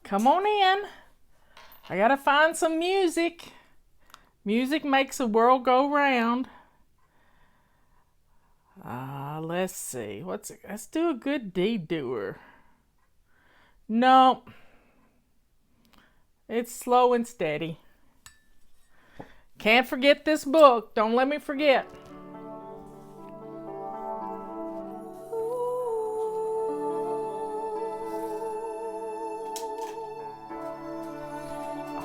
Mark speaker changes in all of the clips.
Speaker 1: Come on in. I gotta find some music. Music makes the world go round. Let's see. Let's do a good deed doer. No. It's slow and steady. Can't forget this book. Don't let me forget.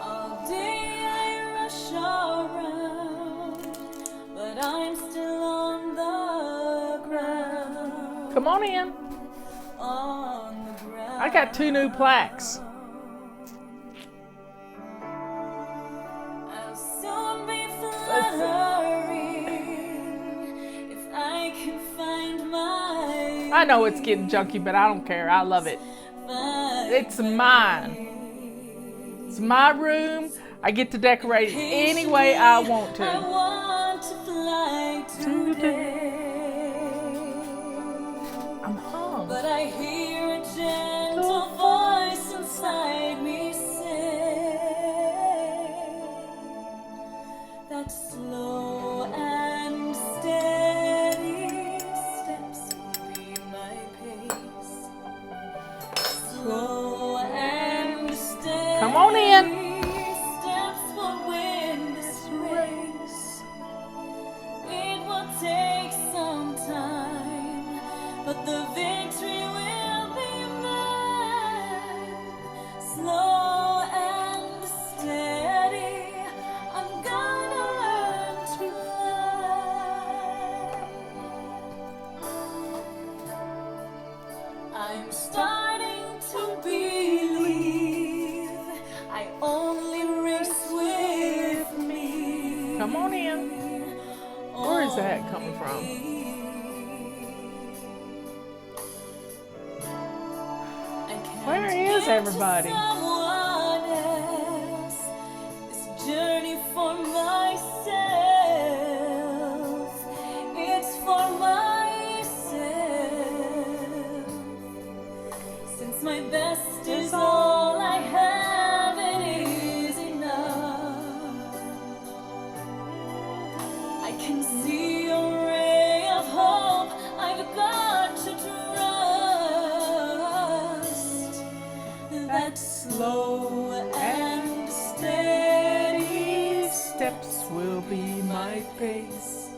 Speaker 2: All day I rush around, but I'm still on the ground.
Speaker 1: Come on in.
Speaker 2: On the ground.
Speaker 1: I got 2 new plaques.
Speaker 2: I'll soon be fluttering if I can find my.
Speaker 1: I know it's getting junky, but I don't care. I love it. It's mine. It's my room. I get to decorate it any way I want
Speaker 2: I
Speaker 1: to.
Speaker 2: want to fly today.
Speaker 1: I'm home.
Speaker 2: But I hear a gentle voice inside me say that slow and steady steps will be my pace. Slow and steady
Speaker 1: Come on in.
Speaker 2: steps will win this race. It will take some time, but the victory will be mine. Slow and steady, I'm gonna learn to fly. I'm starting to believe I only race with me.
Speaker 1: Come on in. Where is that coming from? Where is everybody?
Speaker 2: Someone else, this journey for myself, it's for myself. Since my best is all I have, it is enough. I can see a ray of hope. I've got to trust that slow and steady
Speaker 1: Steps will be my pace.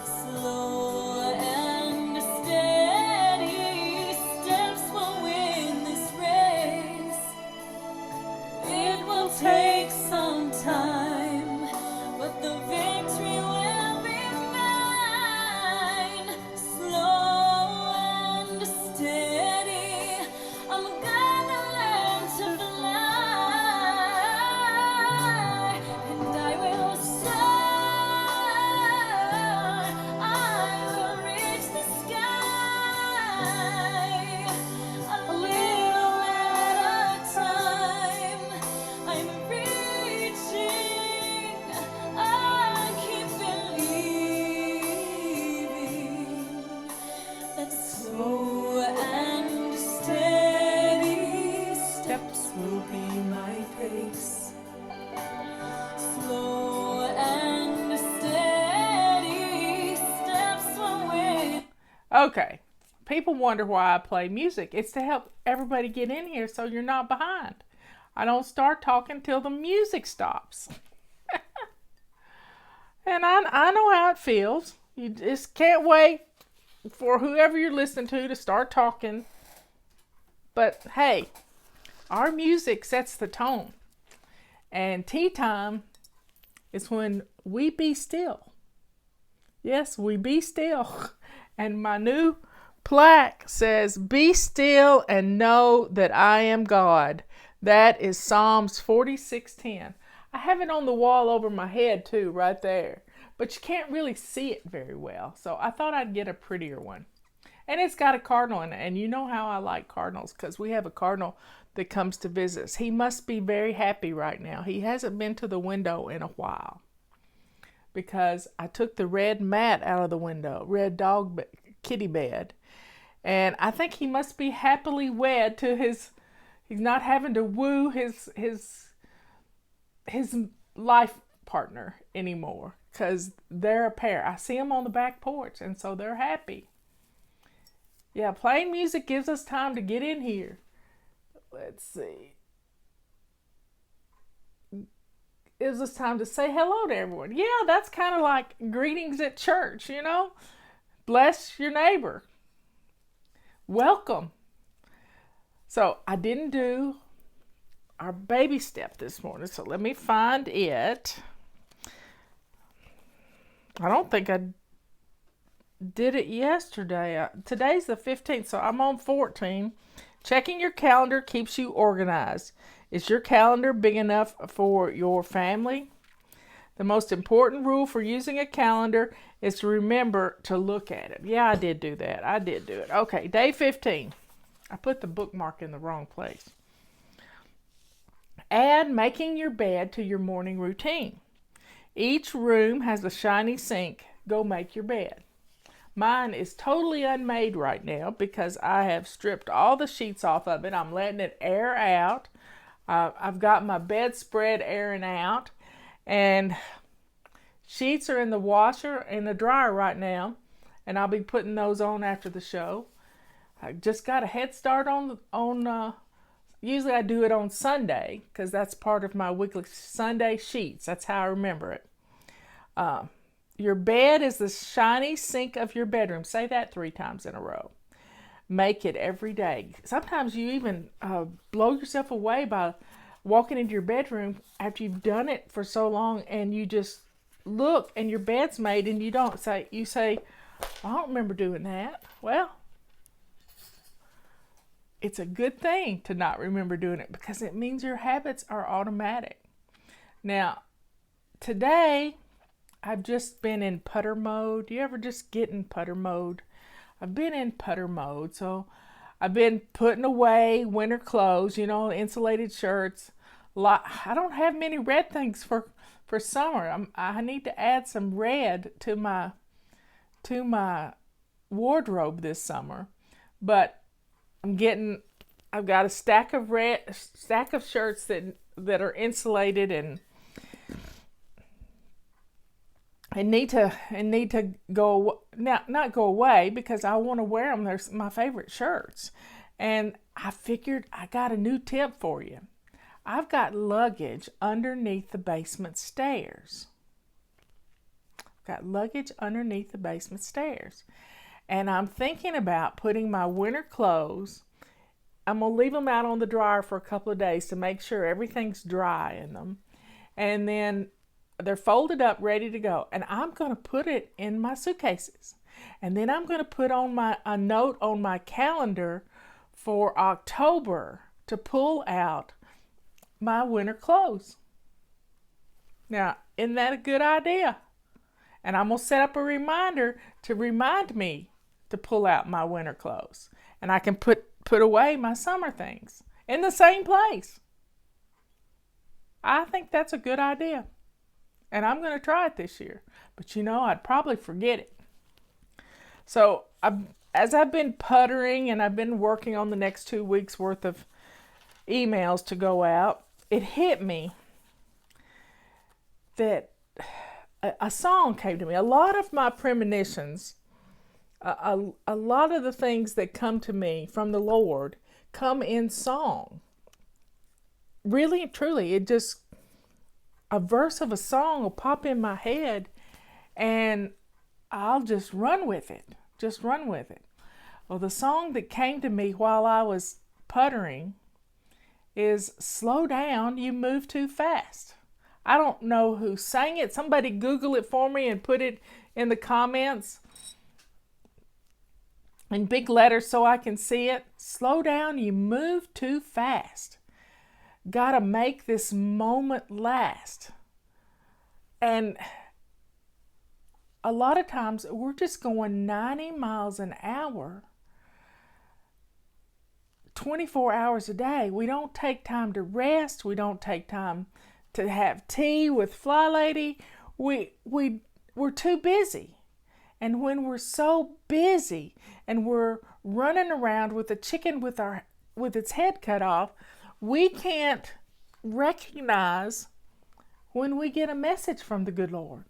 Speaker 2: slow and steady steps will win this race. It will take some time, but the victory will be mine. Slow and steady, I'm gonna learn to fly, and I will soar. I will reach the sky, a little at a time. I'm reaching, I keep believing that slow and steady
Speaker 1: Steps will be my pace.
Speaker 2: slow and steady steps will win.
Speaker 1: Okay. People wonder why I play music. It's to help everybody get in here so you're not behind. I don't start talking till the music stops. And I know how it feels. You just can't wait for whoever you're listening to start talking. But hey, our music sets the tone. And tea time is when we be still. Yes, we be still. And my new plaque says, "Be still and know that I am God." That is Psalms 46:10. I have it on the wall over my head too, right there. But you can't really see it very well. So I thought I'd get a prettier one. And it's got a cardinal in it. And you know how I like cardinals because we have a cardinal that comes to visit us. He must be very happy right now. He hasn't been to the window in a while because I took the red mat out of the window, red kitty bed. And I think he must be happily wed to his He's not having to woo his life partner anymore because they're a pair. I see them on the back porch, and so they're happy. Yeah, playing music gives us time to get in here. Let's see. Gives us time to say hello to everyone. Yeah, that's kind of like greetings at church, you know? Bless your neighbor. Welcome. So I didn't do our baby step this morning, so let me find it. I don't think I did it yesterday. Today's the 15th, so I'm on 14. Checking your calendar keeps you organized. Is your calendar big enough for your family? The most important rule for using a calendar is to remember to look at it. Yeah, I did do that. I did do it. Okay, day 15. I put the bookmark in the wrong place. Add making your bed to your morning routine. Each room has a shiny sink. Go make your bed. Mine is totally unmade right now because I have stripped all the sheets off of it. I'm letting it air out. I've got my bedspread airing out, and sheets are in the washer and the dryer right now, and I'll be putting those on after the show. I just got a head start on usually I do it on Sunday because that's part of my weekly Sunday sheets. That's how I remember it. Your bed is the shiny sink of your bedroom. Say that 3 times in a row. Make it every day. Sometimes you even blow yourself away by walking into your bedroom after you've done it for so long, and you just look and your bed's made, and you say, I don't remember doing that. Well, it's a good thing to not remember doing it because it means your habits are automatic. Now, today I've just been in putter mode. Do you ever just get in putter mode? I've been in putter mode, so I've been putting away winter clothes, insulated shirts. I don't have many red things for summer. I need to add some red to my wardrobe this summer, but I've got a stack of shirts that are insulated and need to go now, not go away because I want to wear them. They're my favorite shirts. And I figured I got a new tip for you. I've got luggage underneath the basement stairs. And I'm thinking about putting my winter clothes. I'm going to leave them out on the dryer for a couple of days to make sure everything's dry in them. And then they're folded up, ready to go. And I'm going to put it in my suitcases. And then I'm going to put on a note on my calendar for October to pull out my winter clothes. Now, isn't that a good idea? And I'm going to set up a reminder to remind me to pull out my winter clothes. And I can put away my summer things in the same place. I think that's a good idea. And I'm going to try it this year. But I'd probably forget it. So as I've been puttering and I've been working on the next 2 weeks worth of emails to go out, it hit me that a song came to me. A lot of my premonitions, a lot of the things that come to me from the Lord come in song. Really and truly, a verse of a song will pop in my head and I'll just run with it. Well, the song that came to me while I was puttering is Slow Down, You Move Too Fast. I don't know who sang it. Somebody Google it for me and put it in the comments in big letters so I can see it. Slow down, you move too fast. Gotta make this moment last. And a lot of times we're just going 90 miles an hour 24 hours a day. We don't take time to rest. We don't take time to have tea with Fly Lady. We're too busy. And when we're so busy and we're running around with a chicken with its head cut off, we can't recognize when we get a message from the good Lord.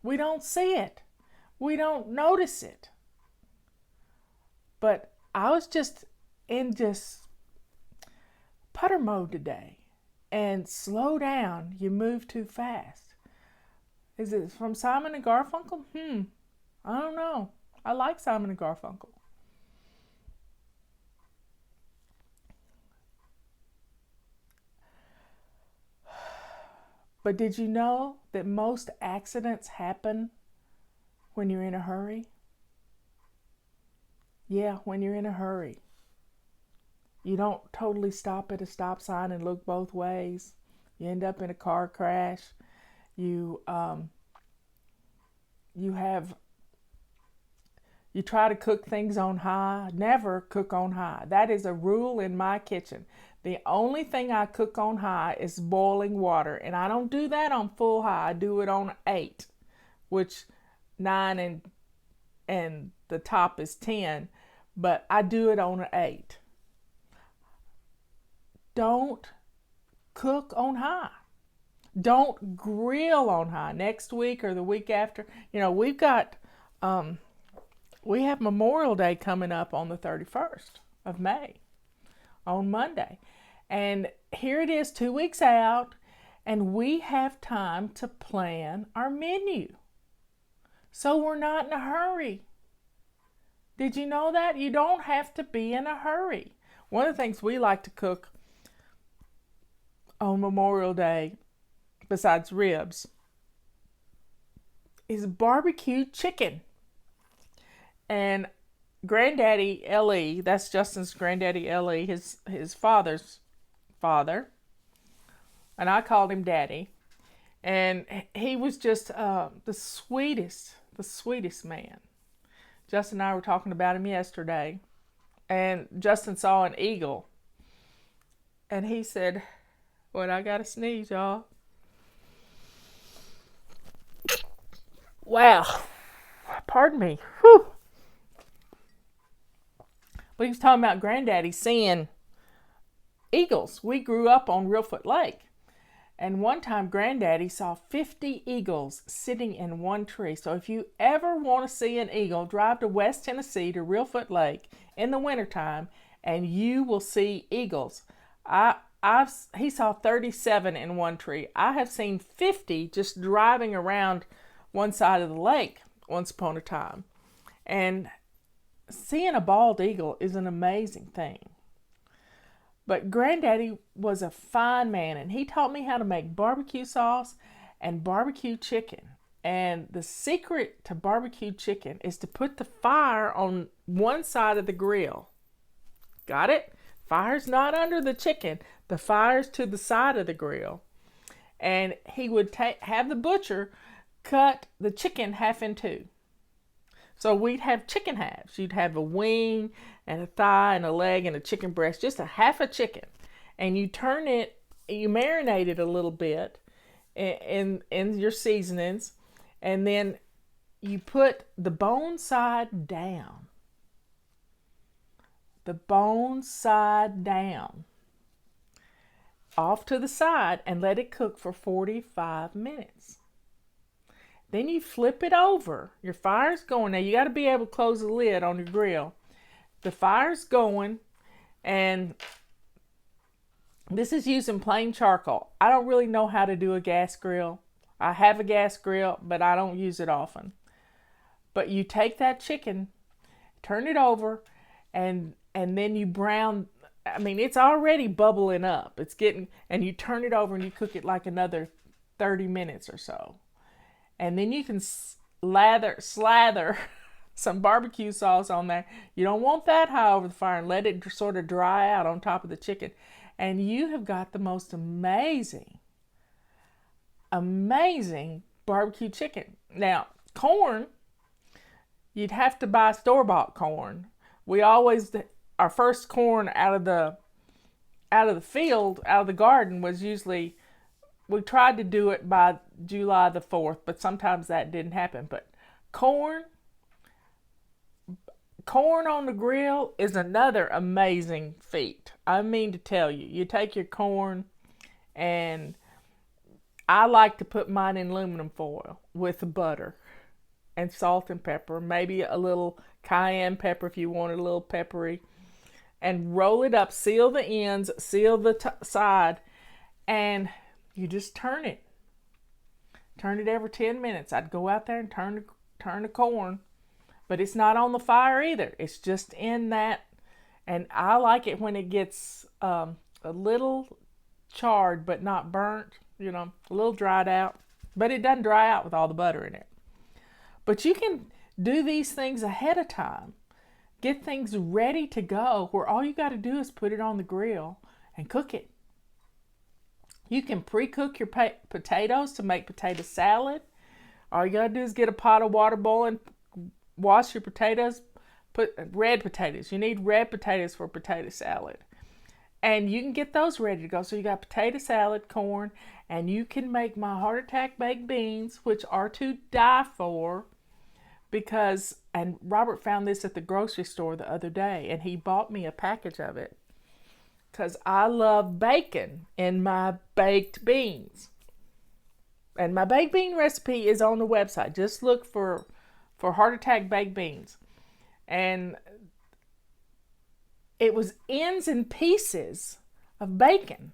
Speaker 1: We don't see it. We don't notice it. But I was just in putter mode today. And slow down. You move too fast. Is it from Simon and Garfunkel? I don't know. I like Simon and Garfunkel. But did you know that most accidents happen when you're in a hurry? Yeah, when you're in a hurry. You don't totally stop at a stop sign and look both ways. You end up in a car crash. You try to cook things on high. Never cook on high. That is a rule in my kitchen. The only thing I cook on high is boiling water. And I don't do that on full high. I do it on 8, which 9 and the top is 10. But I do it on 8. Don't cook on high. Don't grill on high. Next week or the week after, we have Memorial Day coming up on the 31st of May, on Monday. And here it is 2 weeks out, and we have time to plan our menu. So we're not in a hurry. Did you know that? You don't have to be in a hurry. One of the things we like to cook on Memorial Day, besides ribs, is BBQ chicken. And Granddaddy L.E., that's Justin's Granddaddy L.E., his father's father, and I called him Daddy. And he was just the sweetest man. Justin and I were talking about him yesterday, and Justin saw an eagle, and he said, "What, I gotta sneeze, y'all." Wow. Pardon me. Whew. But he was talking about Granddaddy seeing eagles. We grew up on Reelfoot Lake. And one time Granddaddy saw 50 eagles sitting in one tree. So if you ever want to see an eagle, drive to West Tennessee to Reelfoot Lake in the wintertime, and you will see eagles. He saw 37 in one tree. I have seen 50 just driving around one side of the lake once upon a time. And seeing a bald eagle is an amazing thing. But Granddaddy was a fine man, and he taught me how to make barbecue sauce and barbecue chicken. And the secret to barbecue chicken is to put the fire on one side of the grill. Got it? Fire's not under the chicken. The fire's to the side of the grill. And he would have the butcher cut the chicken half in two. So we'd have chicken halves. You'd have a wing and a thigh and a leg and a chicken breast, just a half a chicken. And you marinate it a little bit in your seasonings. And then you put the bone side down. The bone side down. Off to the side, and let it cook for 45 minutes. Then you flip it over. Your fire's going. Now you got to be able to close the lid on your grill. The fire's going, and this is using plain charcoal. I don't really know how to do a gas grill. I have a gas grill, but I don't use it often. But you take that chicken, turn it over, and then you brown. I mean, it's already bubbling up. And you turn it over and you cook it like another 30 minutes or so. And then you can slather some barbecue sauce on there. You don't want that high over the fire, and let it sort of dry out on top of the chicken. And you have got the most amazing barbecue chicken. Now, corn, you'd have to buy store-bought corn. Our first corn out of the field, out of the garden, was usually, we tried to do it by July the 4th, but sometimes that didn't happen. But corn corn on the grill is another amazing feat. I mean to tell you, you take your corn, and I like to put mine in aluminum foil with the butter and salt and pepper, maybe a little cayenne pepper if you want it a little peppery, and roll it up, seal the ends, seal the side, and you just turn it. Turn it every 10 minutes. I'd go out there and turn the corn, but it's not on the fire either. It's just in that, and I like it when it gets a little charred but not burnt, a little dried out, but it doesn't dry out with all the butter in it. But you can do these things ahead of time. Get things ready to go where all you got to do is put it on the grill and cook it. You can pre-cook your potatoes to make potato salad. All you got to do is get a pot of water boiling, wash your potatoes, put red potatoes. You need red potatoes for potato salad. And you can get those ready to go. So you got potato salad, corn, and you can make my heart attack baked beans, which are to die for. And Robert found this at the grocery store the other day, and he bought me a package of it because I love bacon in my baked beans. And my baked bean recipe is on the website. Just look for heart attack baked beans. And it was ends and pieces of bacon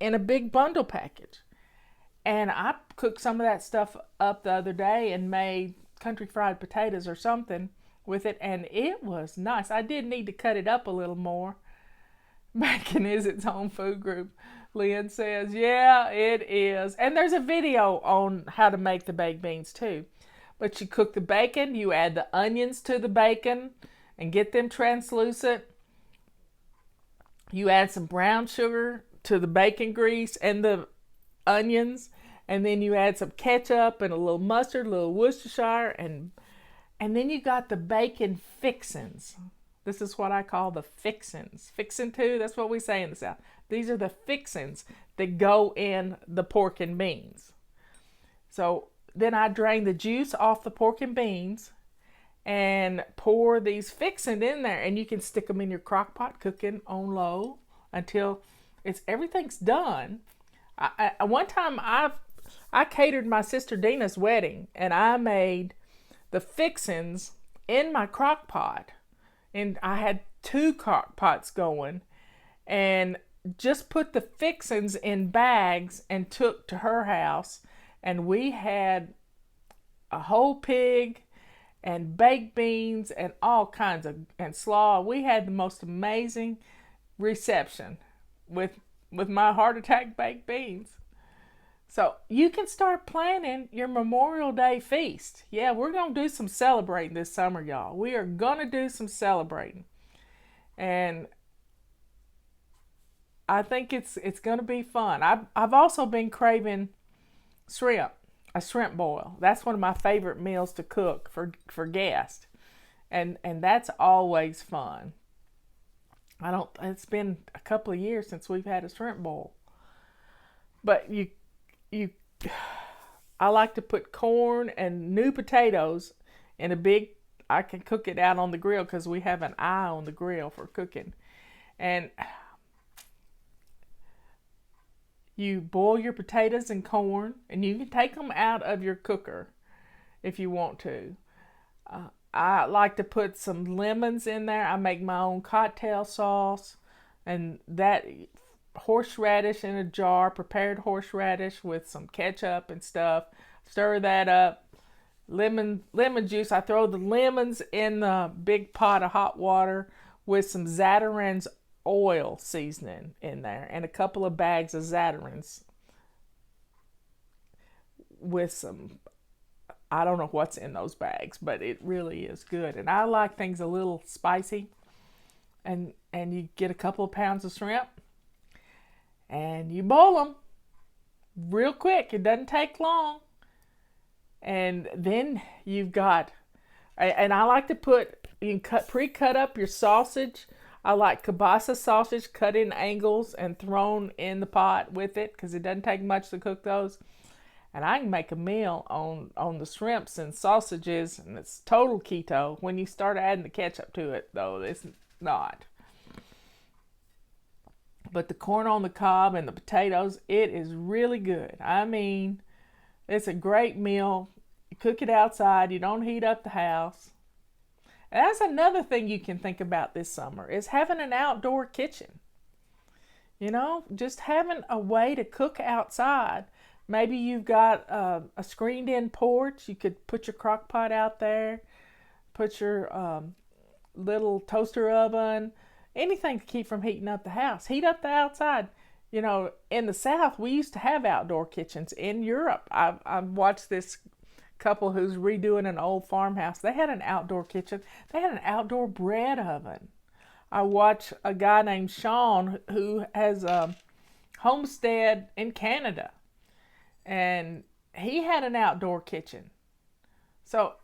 Speaker 1: in a big bundle package. And I cooked some of that stuff up the other day and made country fried potatoes or something with it, and it was nice. I did need to cut it up a little more. Bacon is its own food group, Lynn says. Yeah, it is. And there's a video on how to make the baked beans too. But you cook the bacon, you add the onions to the bacon and get them translucent. You add some brown sugar to the bacon grease and the onions, and then you add some ketchup and a little mustard, a little Worcestershire, and then you got the bacon fixins. This is what I call the fixins. Fixin' too, that's what we say in the South. These are the fixins that go in the pork and beans. So then I drain the juice off the pork and beans and pour these fixins in there, and you can stick them in your crock pot, cooking on low until everything's done. One time I catered my sister Dina's wedding, and I made the fixins in my crock pot, and I had 2 crock pots going, and just put the fixins in bags and took to her house, and we had a whole pig and baked beans and all kinds of, and slaw. We had the most amazing reception with my heart attack baked beans. So you can start planning your Memorial Day feast. Yeah, we're going to do some celebrating this summer, y'all. We are going to do some celebrating. And I think it's going to be fun. I've also been craving shrimp, a shrimp boil. That's one of my favorite meals to cook for guests. And that's always fun. It's been a couple of years since we've had a shrimp boil. But I like to put corn and new potatoes in a big, I can cook it out on the grill because we have an eye on the grill for cooking. And you boil your potatoes and corn, and you can take them out of your cooker if you want to. I like to put some lemons in there. I make my own cocktail sauce, and that horseradish in a jar, prepared horseradish with some ketchup and stuff. Stir that up. Lemon juice. I throw the lemons in the big pot of hot water with some Zatarain's oil seasoning in there and a couple of bags of Zatarain's with some, I don't know what's in those bags, but it really is good. And I like things a little spicy. And you get a couple of pounds of shrimp and you boil them real quick. It doesn't take long. And then you've got, and I like to put, you can pre-cut up your sausage. I like kielbasa sausage cut in angles and thrown in the pot with it because it doesn't take much to cook those. And I can make a meal on the shrimps and sausages, and it's total keto. When you start adding the ketchup to it, though, it's not. But the corn on the cob and the potatoes, it is really good. I mean, it's a great meal. You cook it outside. You don't heat up the house. And that's another thing you can think about this summer is having an outdoor kitchen. You know, just having a way to cook outside. Maybe you've got a screened-in porch. You could put your crock pot out there, put your little toaster oven, anything to keep from heating up the house. Heat up the outside. You know, in the South, we used to have outdoor kitchens. In Europe, I've watched this couple who's redoing an old farmhouse. They had an outdoor kitchen. They had an outdoor bread oven. I watch a guy named Sean who has a homestead in Canada, and he had an outdoor kitchen. So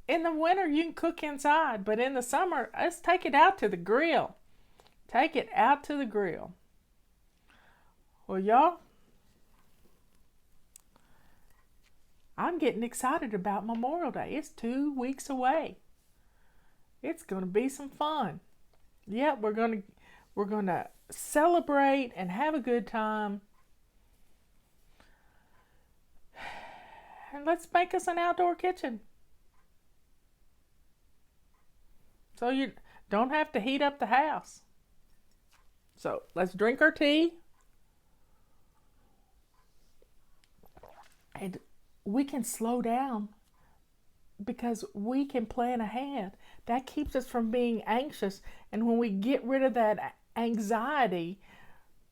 Speaker 1: in the winter you can cook inside, but in the summer, let's take it out to the grill. Take it out to the grill. Well, y'all, I'm getting excited about Memorial Day. It's 2 weeks away. It's going to be some fun. Yeah, we're going to celebrate and have a good time. And let's make us an outdoor kitchen. So you don't have to heat up the house. So let's drink our tea. And we can slow down because we can plan ahead. That keeps us from being anxious. And when we get rid of that anxiety,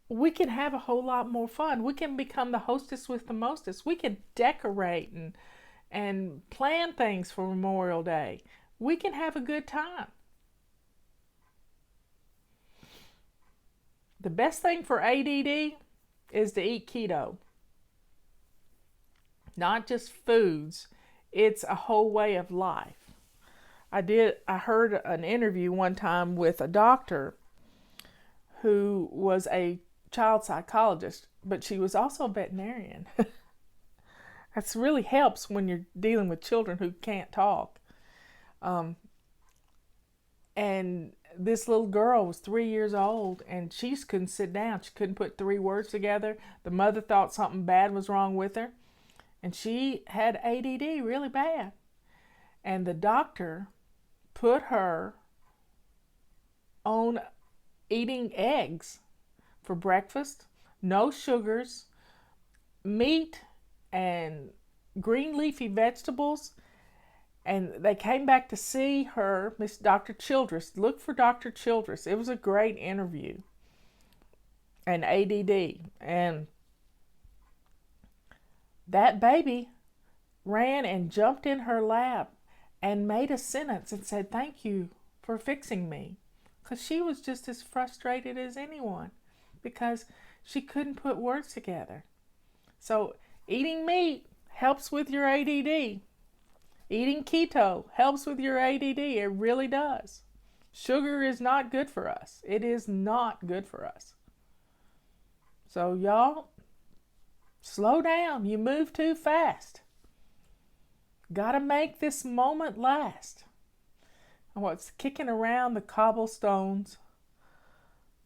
Speaker 1: we can have a whole lot more fun. We can become the hostess with the mostest. We can decorate and plan things for Memorial Day. We can have a good time. The best thing for ADD is to eat keto. Not just foods, it's a whole way of life. I heard an interview one time with a doctor who was a child psychologist, but she was also a veterinarian. That really helps when you're dealing with children who can't talk. And this little girl was 3 years old, and she just couldn't sit down. She couldn't put 3 words together. The mother thought something bad was wrong with her, and she had ADD really bad. And the doctor put her on eating eggs for breakfast, no sugars, meat, and green leafy vegetables. And they came back to see her, Miss Dr. Childress. Look for Dr. Childress. It was a great interview. And ADD. And that baby ran and jumped in her lap and made a sentence and said, "Thank you for fixing me." Because she was just as frustrated as anyone because she couldn't put words together. So eating meat helps with your ADD. Eating keto helps with your ADD. It really does. Sugar is not good for us. It is not good for us. So y'all, slow down. You move too fast. Gotta make this moment last. And what's kicking around the cobblestones?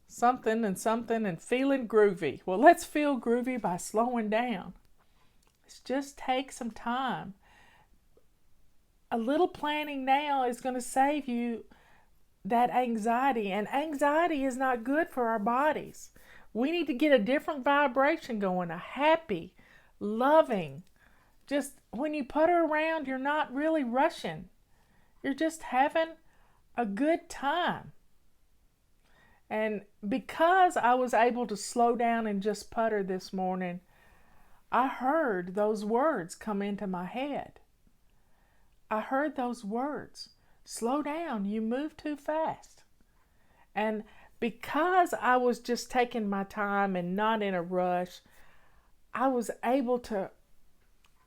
Speaker 1: Something and feeling groovy. Well, let's feel groovy by slowing down. Let's just take some time. A little planning now is going to save you that anxiety. And anxiety is not good for our bodies. We need to get a different vibration going. A happy, loving. Just when you putter around, you're not really rushing. You're just having a good time. And because I was able to slow down and just putter this morning, I heard those words come into my head. I heard those words. Slow down, you move too fast. And because I was just taking my time and not in a rush, I was able to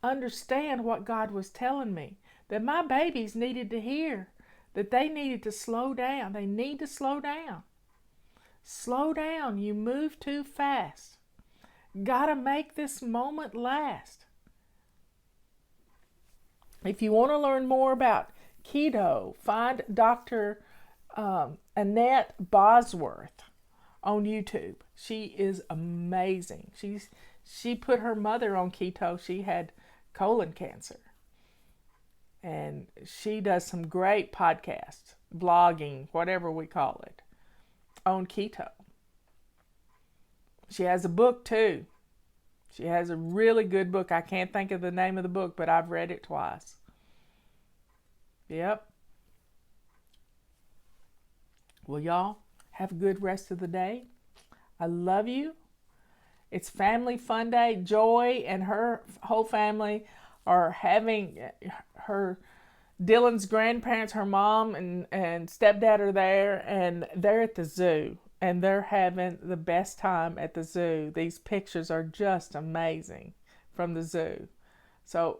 Speaker 1: understand what God was telling me. That my babies needed to hear. That they needed to slow down. They need to slow down. Slow down, you move too fast. Gotta make this moment last. If you want to learn more about keto, find Dr. Annette Bosworth on YouTube. She is amazing. She put her mother on keto. She had colon cancer. And she does some great podcasts, blogging, whatever we call it, on keto. She has a book too. She has a really good book. I can't think of the name of the book, but I've read it twice. Yep. Well, y'all, have a good rest of the day. I love you. It's Family Fun Day. Joy and her whole family are having Dylan's grandparents, her mom and stepdad are there, and they're at the zoo. And they're having the best time at the zoo. These pictures are just amazing from the zoo. So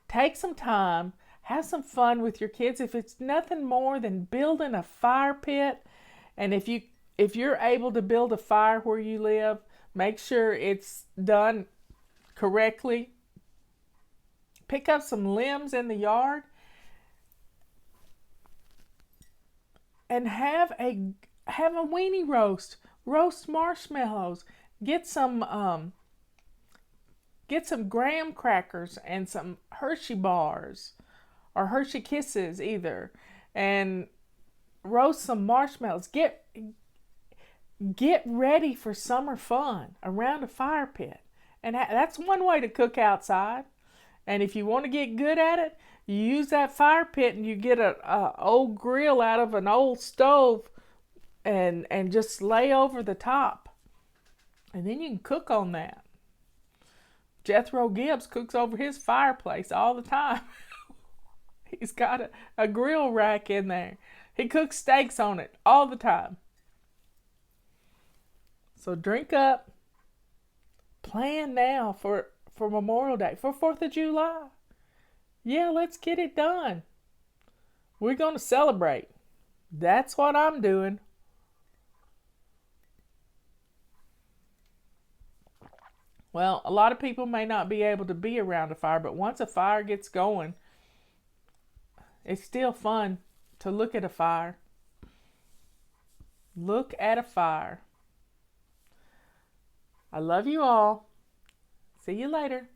Speaker 1: take some time, have some fun with your kids. If it's nothing more than building a fire pit, and if you're able to build a fire where you live, make sure it's done correctly. Pick up some limbs in the yard and have a weenie roast. Roast marshmallows. Get some graham crackers and some Hershey bars or Hershey Kisses either, and roast some marshmallows. Get ready for summer fun around a fire pit, and that's one way to cook outside. And if you want to get good at it, you use that fire pit and you get a old grill out of an old stove and just lay over the top, and then you can cook on that. Jethro Gibbs cooks over his fireplace all the time. He's got a grill rack in there. He cooks steaks on it all the time. So drink up. Plan now for Memorial Day, for 4th of July. Yeah, let's get it done. We're going to celebrate. That's what I'm doing. Well, a lot of people may not be able to be around a fire, but once a fire gets going, it's still fun to look at a fire. Look at a fire. I love you all. See you later.